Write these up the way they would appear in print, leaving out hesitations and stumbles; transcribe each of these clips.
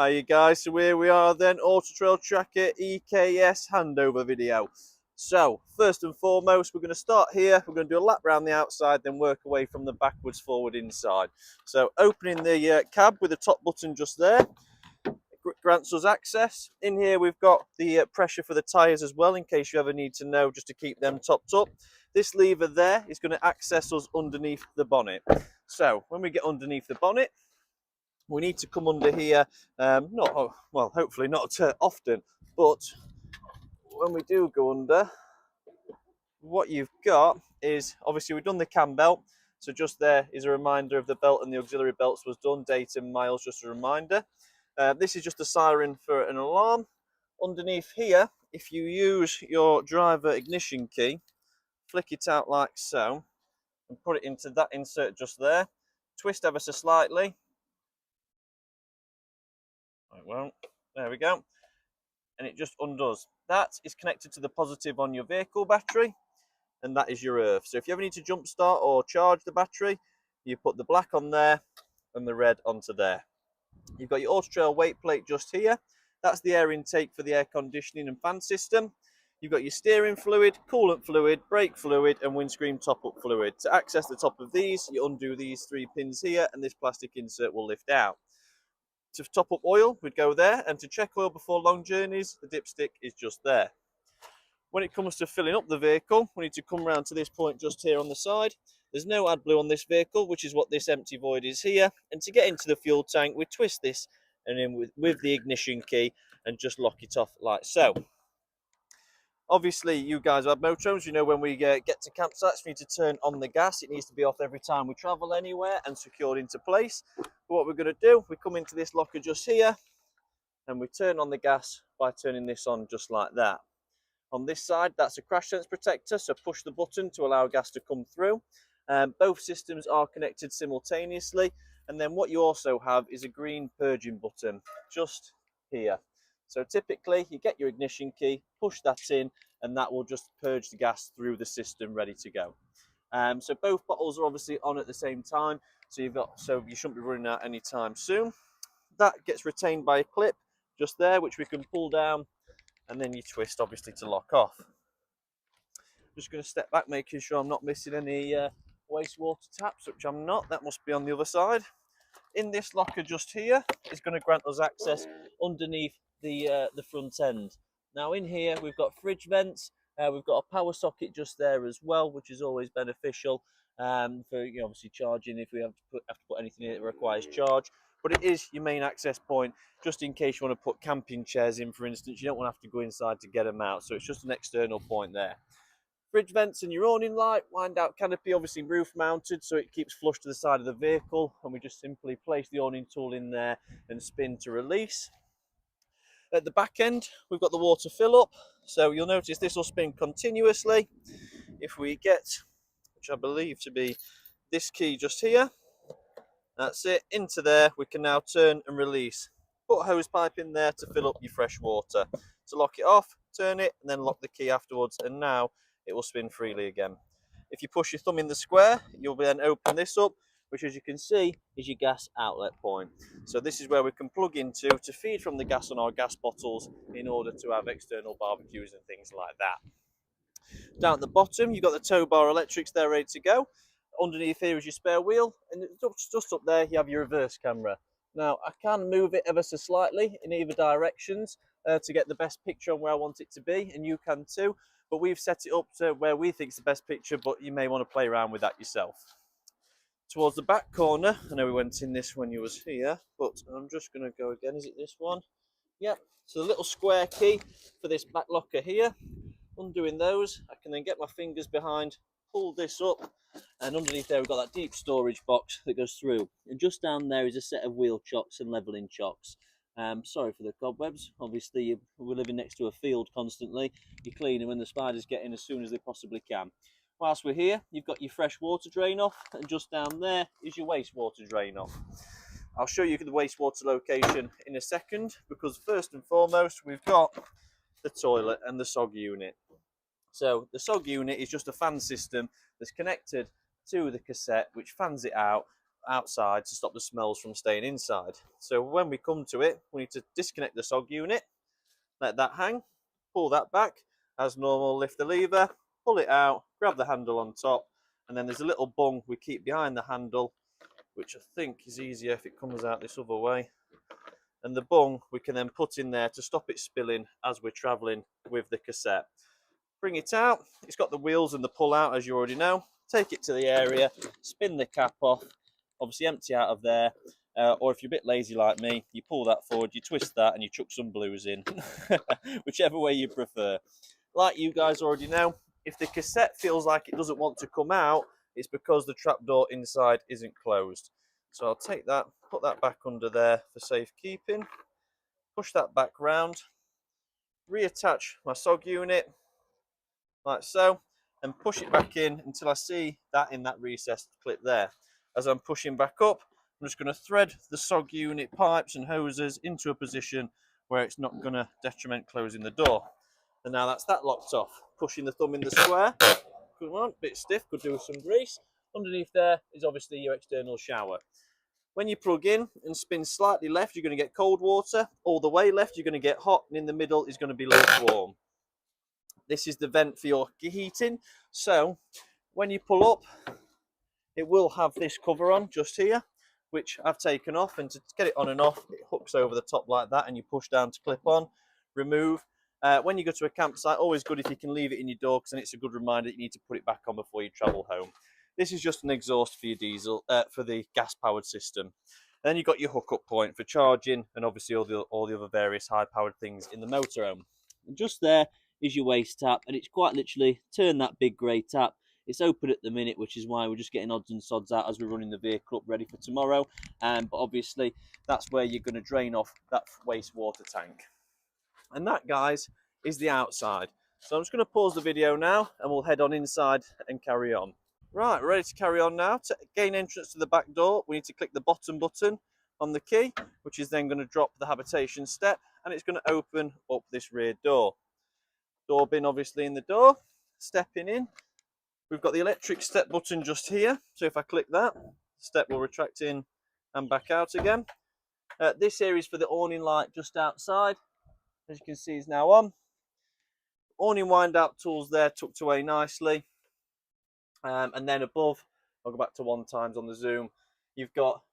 Hi guys, so here we are then, Autotrail Tracker EKS handover video. So, first and foremost, we're going to start here, we're going to do a lap around the outside, then work away from the backwards, forward, inside. So, opening the cab with the top button just there, grants us access. In here we've got the pressure for the tyres as well, in case you ever need to know, just to keep them topped up. This lever there is going to access us underneath the bonnet. So, when we get underneath the bonnet, we need to come under here, hopefully not often, but when we do go under, what you've got is, obviously we've done the cam belt, so just there is a reminder of the belt and the auxiliary belts was done, date and miles, just a reminder. This is just a siren for an alarm. Underneath here, if you use your driver ignition key, flick it out like so, and put it into that insert just there, twist ever so slightly. It won't. There we go. And it just undoes. That is connected to the positive on your vehicle battery, and that is your Rove. So if you ever need to jump start or charge the battery, you put the black on there and the red onto there. You've got your Autotrail weight plate just here. That's the air intake for the air conditioning and fan system. You've got your steering fluid, coolant fluid, brake fluid, and windscreen top-up fluid. To access the top of these, you undo these 3 pins here, and this plastic insert will lift out. To top up oil, we'd go there, and to check oil before long journeys, the dipstick is just there. When it comes to filling up the vehicle, we need to come round to this point just here on the side. There's no AdBlue on this vehicle, which is what this empty void is here. And to get into the fuel tank, we twist this and in with the ignition key and just lock it off like so. Obviously, you guys have motorhomes, you know when we get to campsites, we need to turn on the gas. It needs to be off every time we travel anywhere and secured into place. But what we're going to do, we come into this locker just here and we turn on the gas by turning this on just like that. On this side, that's a crash sense protector, so push the button to allow gas to come through. Both systems are connected simultaneously, and then what you also have is a green purging button just here. So typically, you get your ignition key, push that in, and that will just purge the gas through the system, ready to go. So both bottles are obviously on at the same time, so you shouldn't be running out anytime soon. That gets retained by a clip just there, which we can pull down, and then you twist, obviously, to lock off. Just going to step back, making sure I'm not missing any wastewater taps, which I'm not. That must be on the other side. In this locker just here is going to grant us access underneath the front end. Now in here we've got fridge vents, we've got a power socket just there as well, which is always beneficial for obviously charging if we have to put anything in that requires charge. But it is your main access point, just in case you want to put camping chairs in, for instance. You don't want to have to go inside to get them out, so it's just an external point there. Fridge vents and your awning light, wind out canopy, obviously roof mounted, so it keeps flush to the side of the vehicle, and we just simply place the awning tool in there and spin to release. At the back end, we've got the water fill up, so you'll notice this will spin continuously. If we get, which I believe to be this key just here, that's it, into there, we can now turn and release. Put a hose pipe in there to fill up your fresh water. To lock it off, turn it, and then lock the key afterwards, and now it will spin freely again. If you push your thumb in the square, you'll then open this up, which, as you can see, is your gas outlet point. So this is where we can plug into to feed from the gas on our gas bottles in order to have external barbecues and things like that. Down at the bottom, you've got the tow bar electrics there ready to go. Underneath here is your spare wheel, and just up there you have your reverse camera. Now I can move it ever so slightly in either directions to get the best picture on where I want it to be, and you can too. But we've set it up to where we think is the best picture, but you may want to play around with that yourself. Towards the back corner, I know we went in this when you was here, but I'm just going to go again. Is it this one? Yep. So the little square key for this back locker here. Undoing those, I can then get my fingers behind, pull this up, and underneath there we've got that deep storage box that goes through. And just down there is a set of wheel chocks and levelling chocks. Sorry for the cobwebs. Obviously, we're living next to a field constantly. You clean them when the spiders get in as soon as they possibly can. Whilst we're here, you've got your fresh water drain off, and just down there is your wastewater drain off. I'll show you the wastewater location in a second, because first and foremost, we've got the toilet and the SOG unit. So the SOG unit is just a fan system that's connected to the cassette, which fans it out outside to stop the smells from staying inside. So when we come to it, we need to disconnect the SOG unit, let that hang, pull that back as normal, lift the lever, pull it out, grab the handle on top, and then there's a little bung we keep behind the handle, which I think is easier if it comes out this other way. And the bung we can then put in there to stop it spilling as we're travelling with the cassette. Bring it out, it's got the wheels and the pull out as you already know. Take it to the area, spin the cap off, obviously empty out of there, or if you're a bit lazy like me, you pull that forward, you twist that and you chuck some blues in, whichever way you prefer. Like you guys already know, if the cassette feels like it doesn't want to come out, it's because the trapdoor inside isn't closed. So I'll take that, put that back under there for safekeeping, push that back round, reattach my SOG unit, like so, and push it back in until I see that in that recessed clip there. As I'm pushing back up, I'm just going to thread the SOG unit pipes and hoses into a position where it's not going to detriment closing the door. And now that's that locked off. Pushing the thumb in the square. Come on, bit stiff, could do with some grease. Underneath there is obviously your external shower. When you plug in and spin slightly left, you're going to get cold water. All the way left, you're going to get hot, and in the middle is going to be lukewarm. This is the vent for your heating. So when you pull up, it will have this cover on just here, which I've taken off, and to get it on and off, it hooks over the top like that, and you push down to clip on, remove. When you go to a campsite, always good if you can leave it in your door, because then it's a good reminder that you need to put it back on before you travel home. This is just an exhaust for your diesel, for the gas-powered system. Then you've got your hookup point for charging, and obviously all the other various high-powered things in the motorhome. And just there is your waste tap, and it's quite literally turn that big grey tap. It's open at the minute, which is why we're just getting odds and sods out as we're running the vehicle up ready for tomorrow. But obviously that's where you're going to drain off that wastewater tank. And that, guys, is the outside. So I'm just going to pause the video now and we'll head on inside and carry on. Right, ready to carry on now. To gain entrance to the back door, we need to click the bottom button on the key, which is then going to drop the habitation step, and it's going to open up this rear door. Door bin obviously in the door, stepping in. We've got the electric step button just here, so if I click that, the step will retract in and back out again. This here is for the awning light just outside. As you can see, is now on. Awning wind out tools there tucked away nicely. And then above, I'll go back to 1x on the zoom, you've got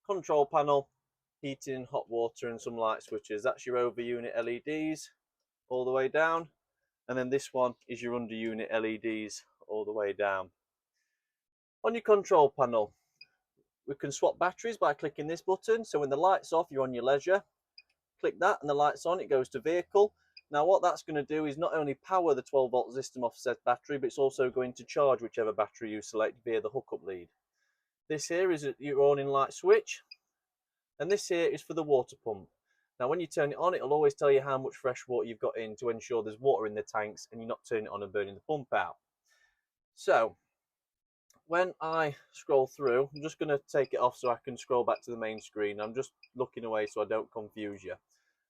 control panel, heating and hot water, and some light switches. That's your over unit LEDs all the way down. And then this one is your under unit LEDs all the way down. On your control panel, we can swap batteries by clicking this button. So when the light's off, you're on your leisure. Click that and the light's on, it goes to vehicle. Now what that's going to do is not only power the 12-volt system offset battery, but it's also going to charge whichever battery you select via the hookup lead. This here is your awning light switch, and this here is for the water pump. Now when you turn it on, it'll always tell you how much fresh water you've got in to ensure there's water in the tanks and you're not turning it on and burning the pump out. So when I scroll through, I'm just going to take it off so I can scroll back to the main screen. I'm just looking away so I don't confuse you.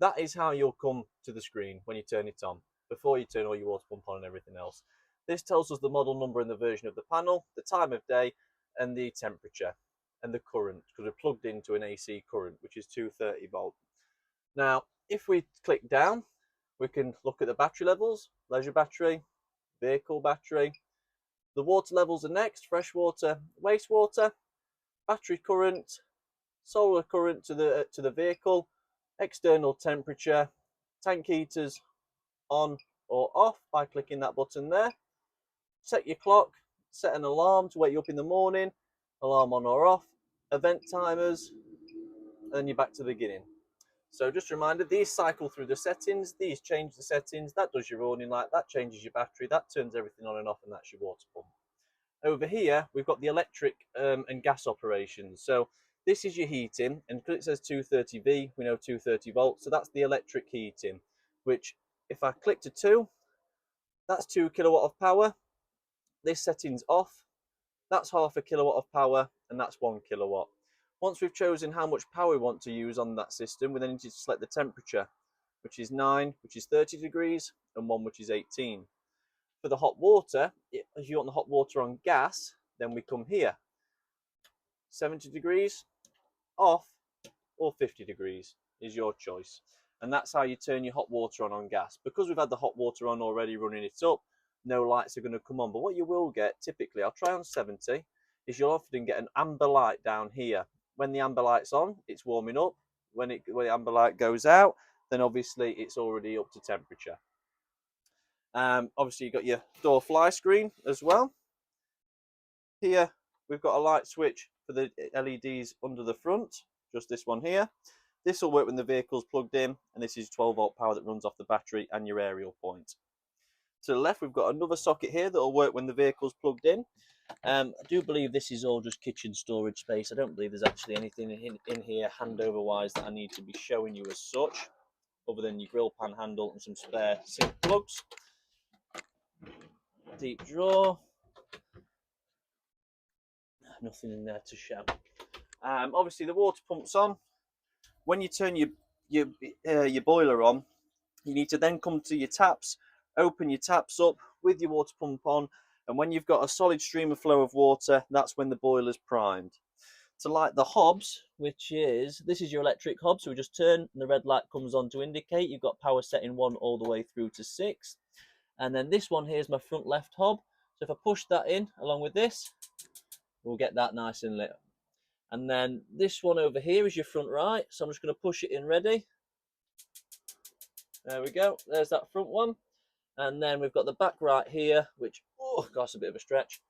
That is how you'll come to the screen when you turn it on, before you turn all your water pump on and everything else. This tells us the model number and the version of the panel, the time of day, and the temperature, and the current, because we're plugged into an AC current, which is 230 volt. Now, if we click down, we can look at the battery levels, leisure battery, vehicle battery. The water levels are next, fresh water, wastewater, battery current, solar current to the vehicle, external temperature, tank heaters on or off by clicking that button there. Set your clock, set an alarm to wake you up in the morning, alarm on or off, event timers, and then you're back to the beginning. So just a reminder, these cycle through the settings, these change the settings, that does your awning light, that changes your battery, that turns everything on and off, and that's your water pump. Over here, we've got the electric and gas operations. So this is your heating, and because it says 230V, we know 230 volts, so that's the electric heating, which if I click to 2, that's 2 kilowatt of power. This setting's off, that's half a kilowatt of power, and that's 1 kilowatt. Once we've chosen how much power we want to use on that system, we then need to select the temperature, which is 9, which is 30 degrees, and 1, which is 18. For the hot water, if you want the hot water on gas, then we come here. 70 degrees, off, or 50 degrees is your choice. And that's how you turn your hot water on gas. Because we've had the hot water on already running it up, no lights are going to come on. But what you will get, typically, I'll try on 70, is you'll often get an amber light down here. When the amber light's on, it's warming up. When the amber light goes out, then obviously it's already up to temperature. Obviously, you've got your door fly screen as well. Here, we've got a light switch for the LEDs under the front, just this one here. This will work when the vehicle's plugged in, and this is 12-volt power that runs off the battery and your aerial point. To the left, we've got another socket here that will work when the vehicle's plugged in. I do believe this is all just kitchen storage space. I don't believe there's actually anything in here handover-wise that I need to be showing you as such, other than your grill pan handle and some spare sink plugs. Deep drawer. Nothing in there to show. Obviously, the water pump's on. When you turn your boiler on, you need to then come to your taps, open your taps up with your water pump on, and when you've got a solid stream of flow of water, that's when the boiler's primed. To light the hobs, this is your electric hob, so we just turn and the red light comes on to indicate you've got power setting 1 all the way through to 6. And then this one here is my front left hob, so if I push that in along with this, we'll get that nice and lit. And then this one over here is your front right, so I'm just going to push it in ready. There we go, there's that front one. And then we've got the back right here, which, oh gosh, a bit of a stretch.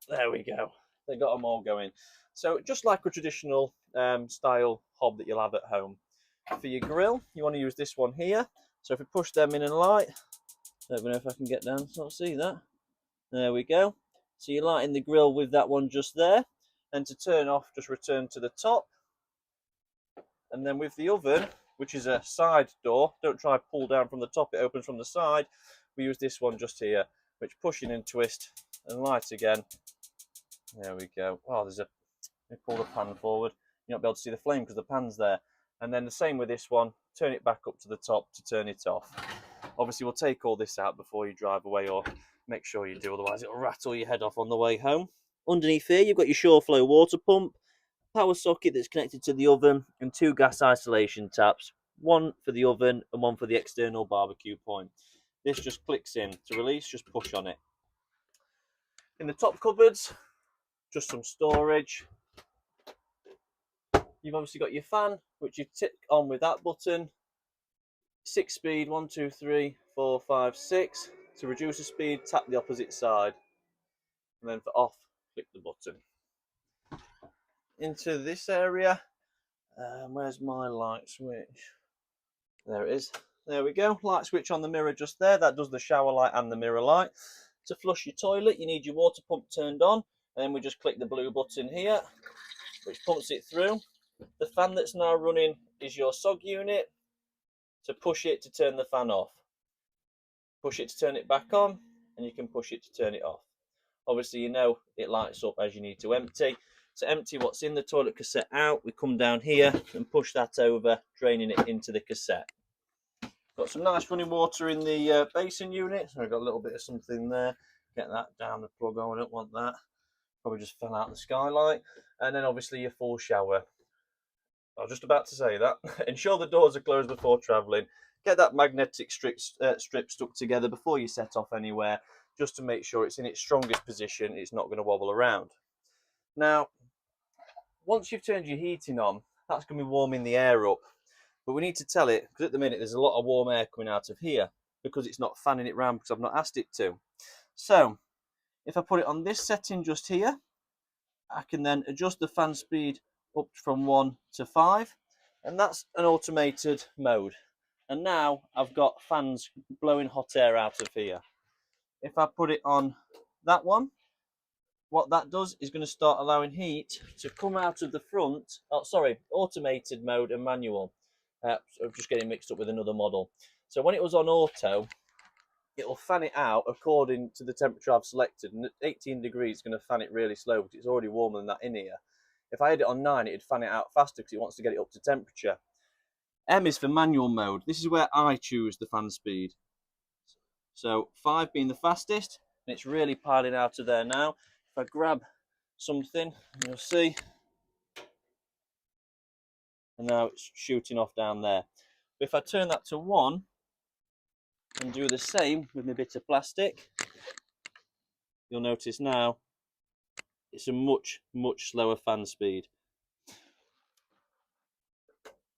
There we go, they got them all going. So just like a traditional style hob that you'll have at home. For your grill, you want to use this one here. So if we push them in and light, I don't know if I can get down, so I'll see that. There we go. So you're lighting the grill with that one just there. And to turn off, just return to the top. And then with the oven, which is a side door, don't try to pull down from the top, it opens from the side. We use this one just here, which push in and twist and light again. There we go. Oh, let me pull the pan forward. You'll not be able to see the flame because the pan's there. And then the same with this one, turn it back up to the top to turn it off. Obviously, we'll take all this out before you drive away, or make sure you do, otherwise it'll rattle your head off on the way home. Underneath here, you've got your Shore Flow water pump, power socket that's connected to the oven, and 2 gas isolation taps, one for the oven and one for the external barbecue point. This just clicks in. To release, just push on it. In the top cupboards, just some storage. You've obviously got your fan, which you tick on with that button. 6-speed, 1, 2, 3, 4, 5, 6. To reduce the speed, tap the opposite side. And then for off, click the button. Into this area, where's my light switch? There it is. There we go. Light switch on the mirror just there. That does the shower light and the mirror light. To flush your toilet, you need your water pump turned on. And then we just click the blue button here, which pumps it through. The fan that's now running is your SOG unit. To push it to turn the fan off. Push it to turn it back on, and you can push it to turn it off. Obviously, you know it lights up as you need to empty. To empty what's in the toilet cassette out, we come down here and push that over, draining it into the cassette. Got some nice running water in the basin unit. So I've got a little bit of something there. Get that down the plug. Oh, I don't want that. Probably just fell out the skylight. And then obviously your full shower. I was just about to say that. Ensure the doors are closed before travelling. Get that magnetic strip stuck together before you set off anywhere, just to make sure it's in its strongest position, it's not going to wobble around. Now, once you've turned your heating on, that's going to be warming the air up. But we need to tell it, because at the minute there's a lot of warm air coming out of here, because it's not fanning it round because I've not asked it to. So, if I put it on this setting just here, I can then adjust the fan speed up from 1 to 5, and that's an automated mode. And now I've got fans blowing hot air out of here. If I put it on that one, what that does is going to start allowing heat to come out of the front. Oh, sorry, automated mode and manual. I'm just getting mixed up with another model. So when it was on auto, it'll fan it out according to the temperature I've selected. And at 18 degrees, it's going to fan it really slow because it's already warmer than that in here. If I had it on 9, it'd fan it out faster because it wants to get it up to temperature. M is for manual mode. This is where I choose the fan speed. So 5 being the fastest, and it's really piling out of there now. If I grab something, you'll see. And now it's shooting off down there. But if I turn that to 1 and do the same with my bit of plastic, you'll notice now it's a much slower fan speed.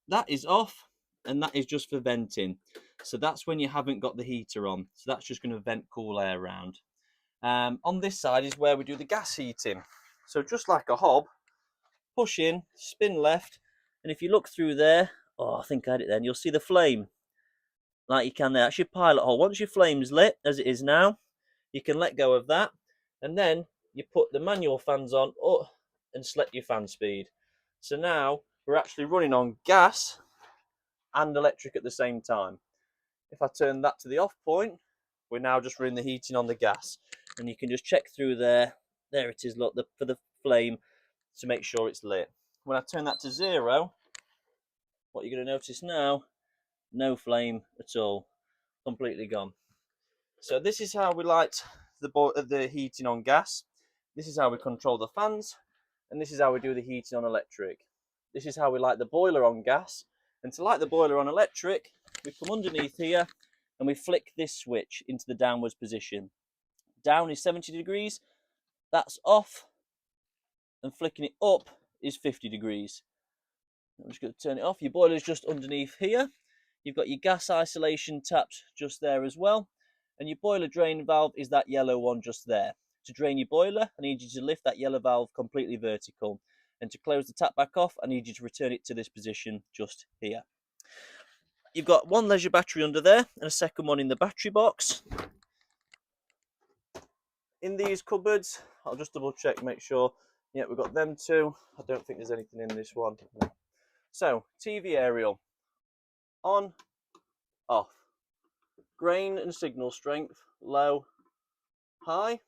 That is off, and that is just for venting. So that's when you haven't got the heater on. So that's just going to vent cool air around. On this side is where we do the gas heating. So just like a hob, push in, spin left, and if you look through there, oh, I think I had it then, you'll see the flame. Like you can there, that's your pilot hole. Once your flame's lit, as it is now, you can let go of that, and then you put the manual fans on and select your fan speed. So now we're actually running on gas and electric at the same time. If I turn that to the off point, we're now just running the heating on the gas, and you can just check through there. There it is, look, for the flame to make sure it's lit. When I turn that to 0, what you're going to notice now, no flame at all, completely gone. So this is how we light the heating on gas. This is how we control the fans, and this is how we do the heating on electric. This is how we light the boiler on gas, and to light the boiler on electric, we come underneath here and we flick this switch into the downwards position. Down is 70 degrees, that's off, and flicking it up is 50 degrees. I'm just going to turn it off. Your boiler's just underneath here. You've got your gas isolation taps just there as well. And your boiler drain valve is that yellow one just there. To drain your boiler, I need you to lift that yellow valve completely vertical. And to close the tap back off, I need you to return it to this position just here. You've got one leisure battery under there and a second one in the battery box. In these cupboards, I'll just double check, make sure. Yeah, we've got them two. I don't think there's anything in this one. No. So, TV aerial. On, off. Grain and signal strength, low, high.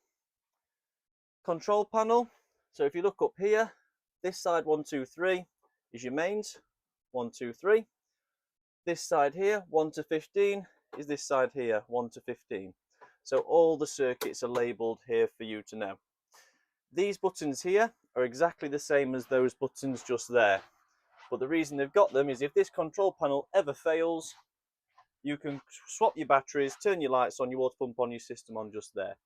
Control panel. So if you look up here, this side 1, 2, 3 is your mains. 1, 2, 3. This side here, 1 to 15, is this side here, 1 to 15. So all the circuits are labelled here for you to know. These buttons here are exactly the same as those buttons just there. But the reason they've got them is if this control panel ever fails, you can swap your batteries, turn your lights on, your water pump on, your system on just there.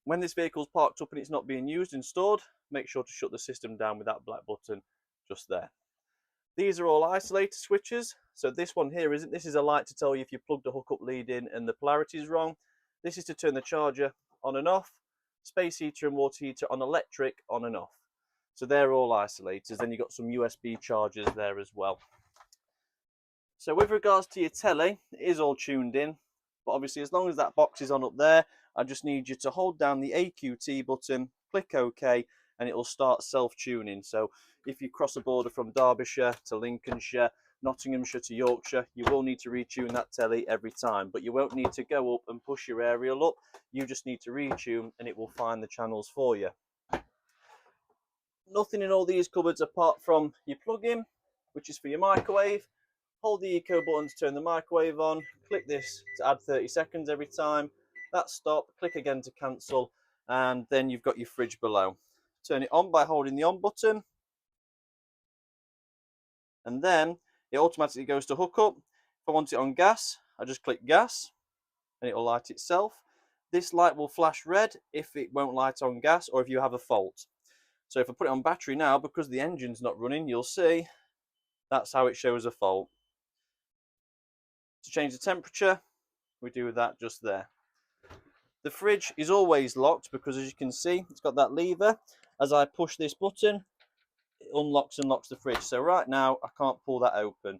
When this vehicle's parked up and it's not being used and stored, make sure to shut the system down with that black button just there. These are all isolator switches. So this one here isn't. This is a light to tell you if you plugged a hookup lead in and the polarity is wrong. This is to turn the charger on and off. Space heater and water heater on electric, on and off. So they're all isolators. Then you've got some USB chargers there as well. So with regards to your telly, it is all tuned in. But obviously as long as that box is on up there, I just need you to hold down the AQT button, click OK, and it will start self-tuning. So if you cross a border from Derbyshire to Lincolnshire, Nottinghamshire to Yorkshire, you will need to retune that telly every time, but you won't need to go up and push your aerial up. You just need to retune and it will find the channels for you. Nothing in all these cupboards apart from your plug-in, which is for your microwave. Hold the eco button to turn the microwave on, click this to add 30 seconds every time. That's stop, click again to cancel, and then you've got your fridge below. Turn it on by holding the on button, and then it automatically goes to hookup. If I want it on gas, I just click gas, and it will light itself. This light will flash red if it won't light on gas or if you have a fault. So if I put it on battery now, because the engine's not running, you'll see that's how it shows a fault. To change the temperature, we do that just there. The fridge is always locked because, as you can see, it's got that lever. As I push this button, it unlocks and locks the fridge. So right now, I can't pull that open.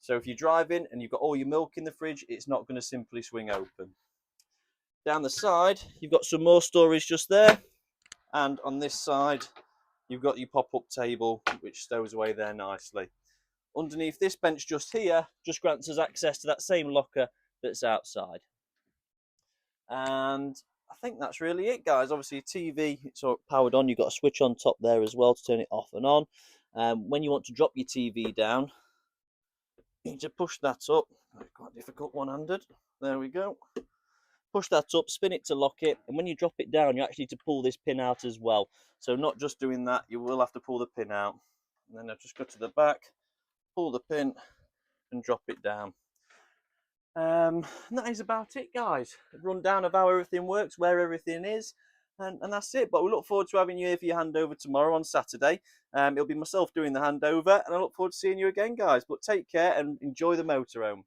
So if you're driving and you've got all your milk in the fridge, it's not going to simply swing open. Down the side, you've got some more storage just there. And on this side, you've got your pop-up table, which stows away there nicely. Underneath this bench just here, just grants us access to that same locker that's outside. And I think that's really it, guys. Obviously, TV, it's all powered on. You've got a switch on top there as well to turn it off and on. When you want to drop your TV down, you need to push that up. It's quite difficult one-handed. There we go. push that up, spin it to lock it, and when you drop it down, you actually need to pull this pin out as well. So not just doing that, you will have to pull the pin out. And then I'll just go to the back, pull the pin, and drop it down. And that is about it, guys. A rundown of how everything works, where everything is, and that's it. But we look forward to having you here for your handover tomorrow on Saturday. It'll be myself doing the handover, and I look forward to seeing you again, guys. But take care and enjoy the motorhome.